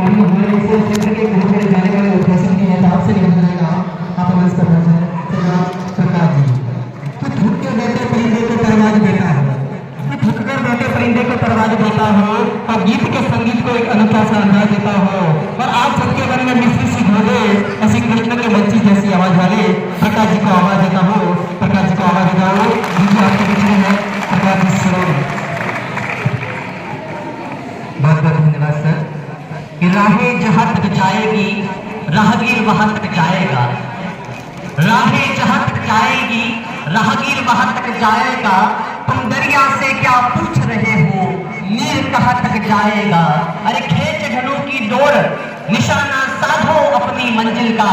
अभी हमारे इस क्षेत्र के कहीं बड़े जाने वाले उद्देश्य के हिसाब से निकल जाएगा आप मंच पर पहुंचे सरकार जी। तो झुक के बैठे परिंदे को परवाज देता है, झुक कर बैठे परिंदे को परवाज देता हो और गीत के संगीत को एक अनोखा सा अंदाज देता हो और आप सबके मन में मिश्री सी घोड़े ऐसी कृष्ण के बच्ची जैसी आवाज वाले प्रकाश जी को आवाज देता हो। प्रकाश जी को आवाज देता हो जिनकी आपके बीच में है प्रकाश जी सरोवर। बहुत बहुत धन्यवाद सर। कि राहें जहां तक जाएगी राहगीर वहां तक जाएगा, राहें जहां तक जाएगी राहगीर वहां तक जाएगा, तुम दरिया से क्या पूछ रहे हो नीर कहां तक जाएगा। अरे खींच ढलों की डोर निशाना साधो अपनी मंजिल का,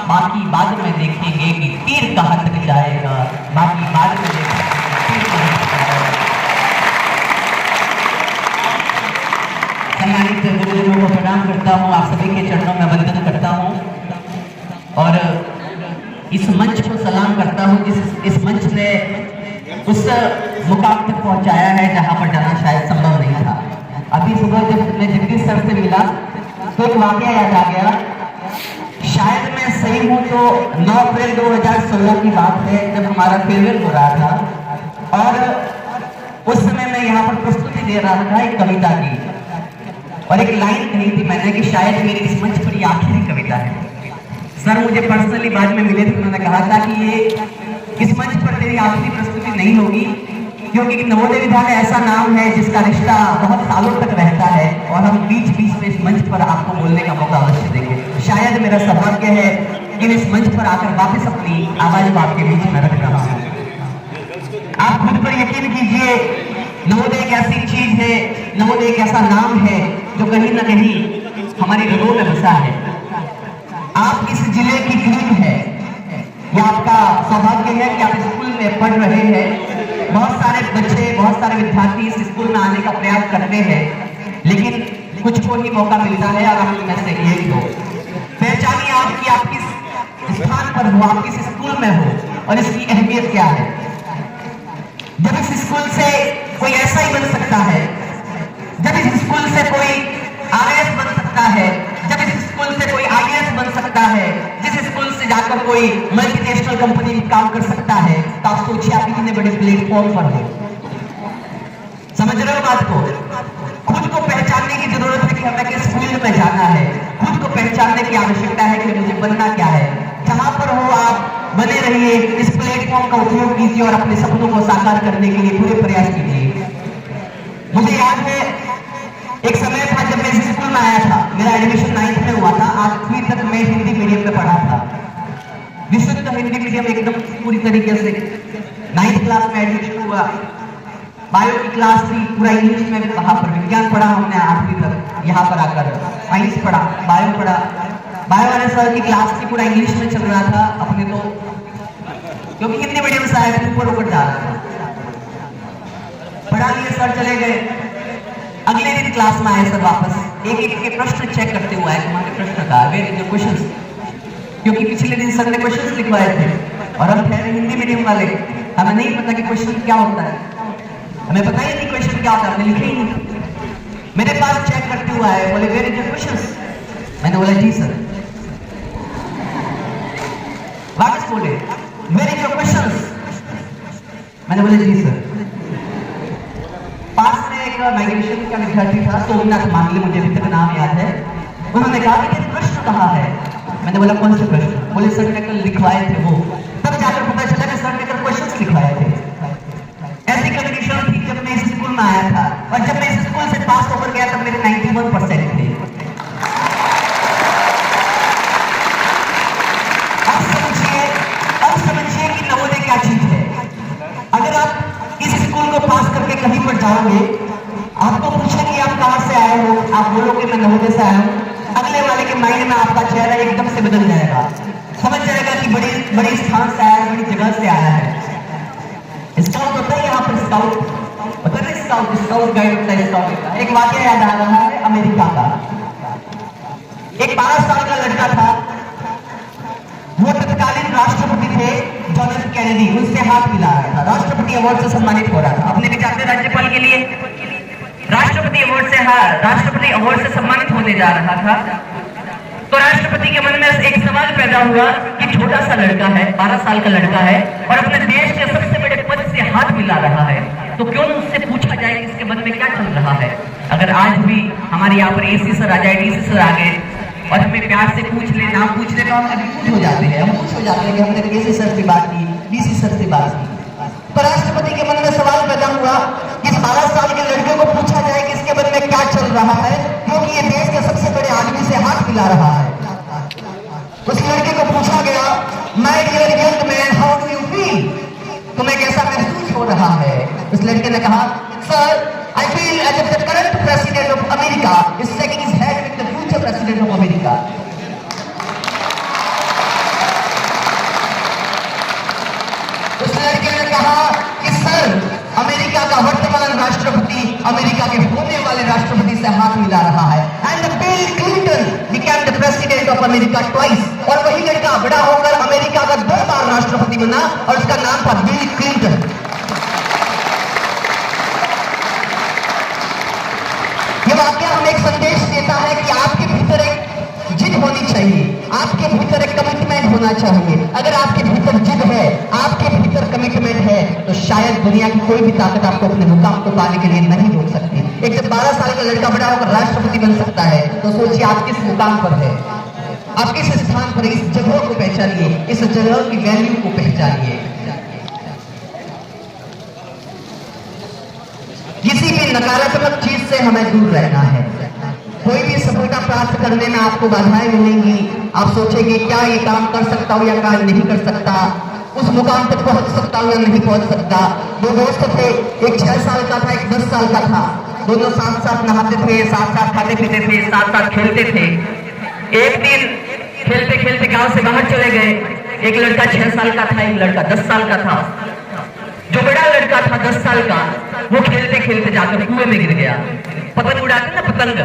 बाकी बाद में देखेंगे कि तीर कहां तक जाएगा, बाकी बाद में देखेंगे तीर कहां तक जाएगा। सम्मानित गुरुजनों को प्रणाम करता हूँ, आप सभी के चरणों में वंदन करता हूँ और इस मंच को सलाम करता हूँ जिस इस मंच ने उस मुकाम तक पहुंचाया है जहां पर जाना शायद संभव नहीं था। अभी सुबह जब मैं जगदीश सर से मिला तो एक वाकया याद आ गया, शायद मैं सही हूं तो 9 अप्रैल 2016 की बात है जब हमारा फेयरवेल हो रहा था और उस समय मैं यहाँ पर प्रस्तुति दे रहा था एक कविता की और एक लाइन कही थी मैंने कि शायद मेरी इस मंच पर ये आखिरी कविता है। सर मुझे पर्सनली बाद में मिले थे, उन्होंने कहा था कि ये इस मंच पर तेरी आखिरी प्रस्तुति नहीं होगी क्योंकि नवोदय विद्यालय ऐसा नाम है जिसका रिश्ता बहुत सालों तक रहता है और हम बीच बीच में इस मंच पर आपको बोलने का मौका अवश्य देंगे। शायद मेरा सौभाग्य है कि इस मंच पर आकर वापस अपनी आवाज आपके बीच में रख रहा हूँ। आप खुद पर यकीन कीजिए, नवोदय एक ऐसी चीज है, नवोदय एक ऐसा नाम है जो कहीं ना कहीं हमारी रगों में बसा है। आप इस जिले की क्रीम है, ये आपका सौभाग्य है कि आप स्कूल में पढ़ रहे हैं। बहुत सारे बच्चे, बहुत सारे विद्यार्थी इस स्कूल में आने का प्रयास करते हैं लेकिन कुछ को ही मौका मिलता है और हम में से एक हो। पहचानिए आज कि आप किस स्थान पर हो, आप किस स्कूल में हो और इसकी अहमियत क्या है। जब इस स्कूल से कोई ऐसा ही बन सकता है, जब इस स्कूल से कोई आरएएस बन सकता है, जब इस स्कूल से कोई आईएएस बन सकता है, जिस स्कूल से जाकर कोई मल्टीनेशनल कंपनी में काम कर सकता है, तो आप सोचिए आप कितने बड़े प्लेटफॉर्म पर हो। समझ रहे हो बात को? खुद को पहचानने की जरूरत है कि हमें किस फील्ड में जाना है, खुद को पहचानने की आवश्यकता है कि मुझे बनना क्या है। जहां पर हो आप बने रहिए, इस प्लेटफॉर्म का उपयोग कीजिए और अपने सपनों को साकार करने के लिए पूरे प्रयास कीजिए। मुझे याद है एक समय था जब मैं इस स्कूल में आया था, मेरा एडमिशन 9th में हुआ था, 8वीं तक मैं हिंदी मीडियम में पढ़ा था, विशुद्ध हिंदी मीडियम एकदम पूरी तरीके से। 9th क्लास में एडमिशन हुआ, बायो की क्लास थी, पूरा इंग्लिश में वहां पर विज्ञान पढ़ा हमने 8वीं तक, यहाँ पर आकर साइंस पढ़ा, बायो पढ़ा। बायो वाले सर की क्लास थी, पूरा इंग्लिश में चल रहा था अपने तो, क्योंकि हिंदी मीडियम से आया ऊपर ऊपर जा रहा था। पढ़ा लिए सर चले गए, अगले दिन क्लास में आए सर वापस, एक एक के प्रश्न चेक करते हुए आए, तुम्हारे प्रश्न का वेयर इज योर क्वेश्चंस, क्योंकि पिछले दिन सर ने क्वेश्चंस लिखवाए थे और हम ठहरे हिंदी मीडियम वाले, हमें नहीं पता कि क्वेश्चन क्या होता है, हमें पता ही नहीं क्वेश्चन क्या होता है, हमने लिखे ही नहीं। मेरे पास चेक करते हुए आए, बोले वेयर इज योर क्वेश्चंस, मैंने बोला जी सर। वापस बोले वेयर इज योर क्वेश्चंस, मैंने बोला जी सर। पास में एक माइग्रेशन का विद्यार्थी था, सोमनाथ मांगले, मुझे अभी तक नाम याद है, उन्होंने कहा कि प्रश्न कहाँ है, मैंने बोला कौन से प्रश्न, बोले सर ने कल लिखवाए थे वो। तब जाकर पता चला कि सर ने कल क्वेश्चंस लिखवाए थे। ऐसी कंडीशन थी जब मैं इस स्कूल में आया था और जब मैं इस स्कूल से पास होकर गया तब मेरे 91% थे। अब समझिए कि नवोदय क्या चीज है। अगर आप इस स्कूल को पास करके कहीं पर जाओगे, आपको पूछेंगे आप कहां से आए हो, आप बोलोगे मैं नवोदय से आया हूं, अगले वाले के माइंड में आपका चेहरा एकदम से बदल जाएगा, समझ जाएगा कि बड़ी स्थान से आया है, बड़ी जगह से आया है। स्काउट होता है यहाँ पर, स्काउट पता नहीं, स्काउट गाइड होता है, स्काउट का एक वाकया याद आ रहा है अमेरिका का। एक 12 साल का लड़का था, वो तत्कालीन राष्ट्रपति थे जॉन एफ कैनेडी, उनसे हाथ मिला रहा था, राष्ट्रपति अवार्ड से सम्मानित हो रहा था। अपने भी जाते राज्यपाल के लिए राष्ट्रपति अवार्ड से सम्मानित होने जा रहा था। तो राष्ट्रपति के मन में एक सवाल पैदा हुआ कि छोटा सा लड़का है, 12 साल का लड़का है और अपने देश के सबसे बड़े पद से हाथ मिला रहा है, तो क्यों न उससे पूछा जाए कि इसके मन में क्या चल रहा है। अगर आज भी हमारे यहाँ पर एसी सर आ जाए, डीसी सर आ गए और हमें प्यार से पूछ ले, नाम पूछ ले, तो हम अभी खुश हो जाते हैं, हम खुश हो जाते हैं कि हमने एसी सर से बात की, डीसी सर से बात की। तो राष्ट्रपति के मन में सवाल पैदा हुआ कि इस 12 साल के लड़के को पूछा जाए कि इसके मन में क्या चल रहा है, क्योंकि ये देश के सबसे बड़े आदमी से हाथ मिला रहा है। उस लड़के को पूछा गया, my dear young man, how do you feel, तुम्हें कैसा महसूस हो रहा है। उस लड़के ने कहा, sir I feel as if the current president of America is shaking his head with the future president of America. उस लड़के ने कहा कि सर, अमेरिका का वर्तमान राष्ट्रपति अमेरिका के होने वाले राष्ट्रपति से हाथ मिला रहा है। And bill Clinton became the president of America twice, और वही लड़का बड़ा होकर अमेरिका का 2 बार राष्ट्रपति बना और उसका नाम था बिल क्लिंटन। ये वाक्य हमें एक संदेश देता है कि आपके भीतर एक जिद होनी चाहिए, आपके भीतर एक कमिटमेंट होना चाहिए। अगर आपके भीतर जिद है, आपके भीतर कमिटमेंट है, तो शायद दुनिया की कोई भी ताकत आपको अपने मुकाम को पाने के लिए नहीं रोक सकती। एक जब 12 साल का लड़का बड़ा होकर राष्ट्रपति बन सकता है, तो सोचिए आप किस मुकाम पर है, आप किस स्थान पर, इस जगह को पहचानिए, इस जगह की वैल्यू को पहचानिए। किसी भी नकारात्मक चीज से हमें दूर रहना है। कोई भी सफलता प्राप्त करने में आपको बाधाएं मिलेंगी, आप सोचेंगे क्या ये काम कर सकता हूं या काम नहीं कर सकता, उस मुकाम तक पहुंच सकता हूं या नहीं पहुंच सकता। 2 दोस्त थे, एक 6 साल का था, एक 10 साल का था। दोनों साथ साथ नहाते थे, साथ साथ खाते पीते थे, साथ साथ खेलते थे। एक दिन खेलते खेलते गांव से बाहर चले गए। एक लड़का 6 साल का था, एक लड़का 10 साल का था। जो बड़ा लड़का था 10 साल का, वो खेलते खेलते जाकर कुएं में गिर गया। पतंग उड़ाते ना, पतंग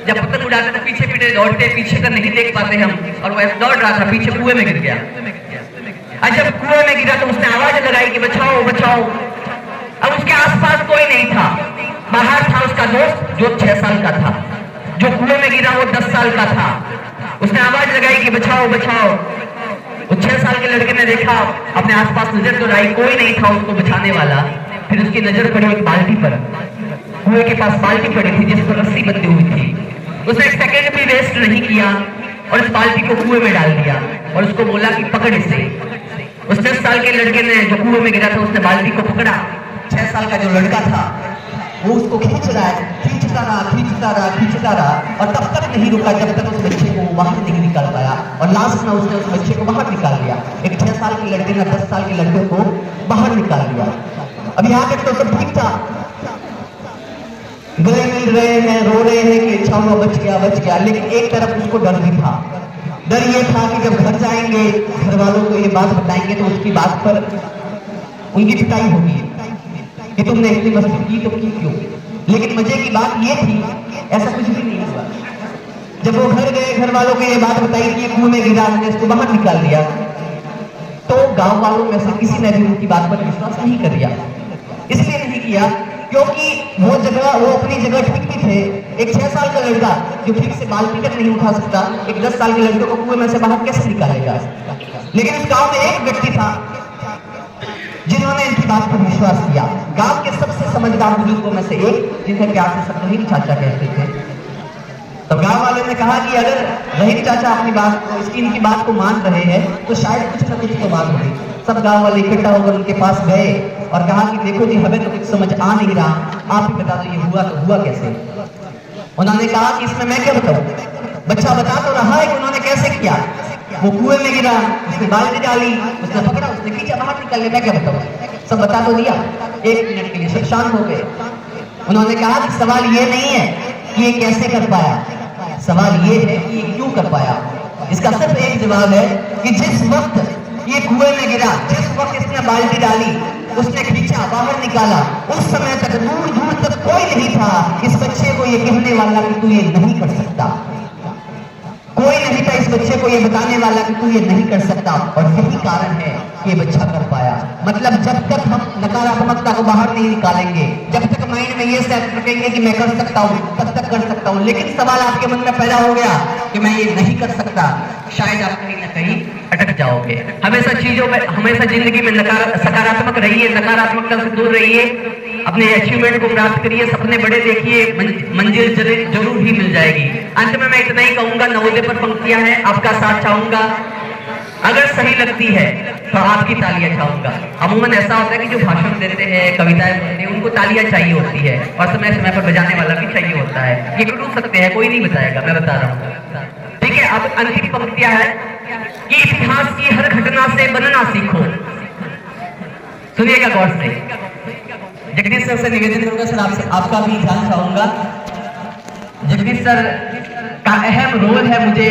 जब पतंग उड़ाते तो पीछे पीछे दौड़ते, पीछे का नहीं देख पाते हम, और वो दौड़ रहा था, पीछे कुएं में गिर गया। और जब कुएं में गिरा तो उसने आवाज लगाई कि बचाओ बचाओ। अब उसके आसपास कोई नहीं था, बाहर था उसका दोस्त जो 6 साल का था, जो कुएं में गिरा वो 10 साल का था। उसने आवाज लगाई कि बचाओ बचाओ। वो 6 साल के लड़के ने देखा, अपने आसपास नजर दौड़ाई, कोई नहीं था उसको बचाने वाला। फिर उसकी नजर पड़ी एक बाल्टी पर, कुएं के पास बाल्टी पड़ी थी जिस पर रस्सी बंधी हुई थी। उसने एक सेकंड भी वेस्ट नहीं किया और इस बाल्टी को कुएं में डाल दिया और उसको बोला कि पकड़ इसे। उस 10 साल के लड़के ने, जो कुएं में गिरा था, उसने बाल्टी को पकड़ा। 6 साल का जो लड़का था वो उसको खींच रहा है, खींचता रहा और तब तक नहीं रुका जब तक उस बच्चे को बाहर नहीं निकाल पाया। और लास्ट में उसने उस बच्चे को बाहर निकाल दिया। एक 6 साल के लड़के ने 10 साल के लड़के को बाहर निकाल दिया। अब यहाँ तक तो सब ठीक था, गले मिल रहे हैं, रो रहे हैं कि अच्छा हुआ बच गया। लेकिन एक तरफ उसको डर भी था। डर ये था कि जब घर जाएंगे, घर वालों को ये बात बताएंगे तो उसकी बात पर उनकी पिटाई होगी कि तुमने इतनी मस्ती की तो की क्यों। लेकिन मजे की बात ये थी, ऐसा कुछ भी नहीं हुआ। जब वो घर गए, घर वालों को ये बात बताई कि कुएं में गिरा, हमने इसको बाहर निकाल दिया, तो गांव वालों में से किसी ने भी उनकी बात पर विश्वास नहीं कर दिया। इसलिए नहीं किया क्योंकि वो अपनी जगह ठीक भी थे। एक 6 साल का लड़का जो ठीक से बाल्टी तक नहीं उठा सकता, एक 10 साल के लड़के को कुएं में से बाहर कैसे निकालेगा। लेकिन उस गांव में एक व्यक्ति था जिन्होंने इनकी बात पर विश्वास किया। गांव के सबसे समझदार बुजुर्गों में से एक, जिन्हें प्यार से सब रहीम चाचा कहते थे। तो गांव वाले ने कहा कि अगर रहीम चाचा अपनी बात को, इनकी बात को मान रहे हैं तो शायद कुछ न कुछ तो बात होगी। सब गांव वाले इकट्ठा होकर उनके पास गए और कहा कि देखो जी, हमें तो कुछ समझ आ नहीं रहा, आप ही बता दो ये हुआ तो हुआ कैसे। उन्होंने कहा कि इसमें मैं क्या बताऊं, बच्चा बता तो रहा है कि उन्होंने कैसे किया। वो कुएं में गिरा, उसने बाल्टी डाली, उसने पकड़ा, उसने खींचा, बाहर निकाल लिया, मैं क्या बताऊं, सब बता तो दिया। 1 मिनट के लिए सब शांत हो गए। उन्होंने कहा कि सवाल ये नहीं है कि ये कैसे कर पाया, सवाल ये है कि ये क्यों कर पाया। इसका सिर्फ एक जवाब है कि जिस वक्त ये कुएं में गिरा, जिस वक्त इसने बाल्टी डाली, उसने खींचा, बाहर निकाला, उस समय तक दूर दूर तक कोई नहीं था इस बच्चे को ये कहने वाला कि तू ये नहीं कर सकता। कोई नहीं था इस बच्चे को ये बताने वाला कि तू ये नहीं कर सकता, और यही कारण है कि ये बच्चा कर पाया। मतलब जब तक हम नकारात्मकता को बाहर नहीं निकालेंगे, जब तक माइंड में ये सेट रखेंगे कि मैं कर सकता हूँ, तब तक कर सकता हूँ, लेकिन सवाल आपके मन में पैदा हो गया कि मैं ये नहीं कर सकता, शायद आप कहीं ना कहीं अटक जाओगे। हमेशा चीजों में, हमेशा जिंदगी में सकारात्मक रहिए, नकारात्मकता से दूर रहिए, अपने अचीवमेंट को प्राप्त करिए, सपने बड़े देखिए, मंजिल जरूर ही मिल जाएगी। अंत में मैं इतना ही कहूंगा, नवोदय पर पंक्तियां हैं, आपका साथ चाहूंगा, अगर सही लगती है तो आपकी तालियां चाहूंगा। अमूमन ऐसा होता है कि जो भाषण देते हैं, कविताएं बोलते हैं, उनको तालियां चाहिए होती है, और समय समय पर बजाने वाला भी चाहिए होता है। ये क्यों सकते हैं, कोई नहीं बताएगा, मैं बता रहा हूँ। ठीक है, अब अंतिम पंक्तियां है कि इतिहास की हर घटना से बनना सीखो। सुनिएगा गौर से, जगदीश सर से निवेदन करूंगा, सर आपसे आपका भी ध्यान चाहूंगा। जगदीश सर का अहम रोल है मुझे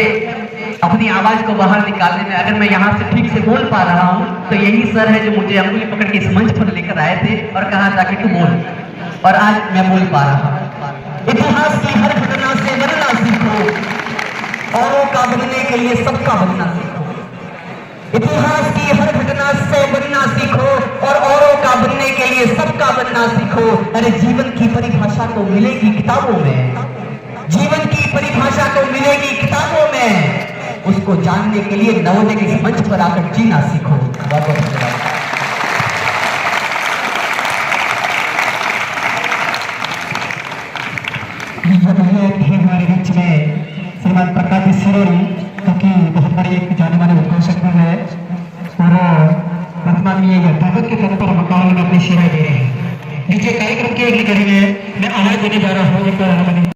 अपनी आवाज को बाहर निकालने में। अगर मैं यहाँ से ठीक से बोल पा रहा हूँ तो यही सर है जो मुझे अंगुली पकड़ के इस मंच पर लेकर आए थे और कहा था कि तू बोल, और आज मैं बोल पा रहा हूँ। इतिहास की हर घटना से बनना सीखो, औरों का बनने के लिए सबका बनना सीखो। इतिहास की हर घटना से बनना सीखो और औरों का बनने के लिए सबका बनना सीखो। अरे जीवन की परिभाषा तो मिलेगी किताबों में, जीवन की परिभाषा तो मिलेगी किताबों में, उसको जानने के लिए नवोदय के मंच पर आकर जीना सीखो। बहुत बहुत धन्यवाद। हमारे बीच में श्रीमान प्रकाश सिरोरी, क्योंकि बहुत बड़े एक जाने माने उद्घोषक है, और वर्तमान में अध्यापक के पद पर मकान में अपनी सेवाएं दे रहे हैं। नीचे कार्यक्रम के लिए मैं आवाज देने जा रहा हूँ।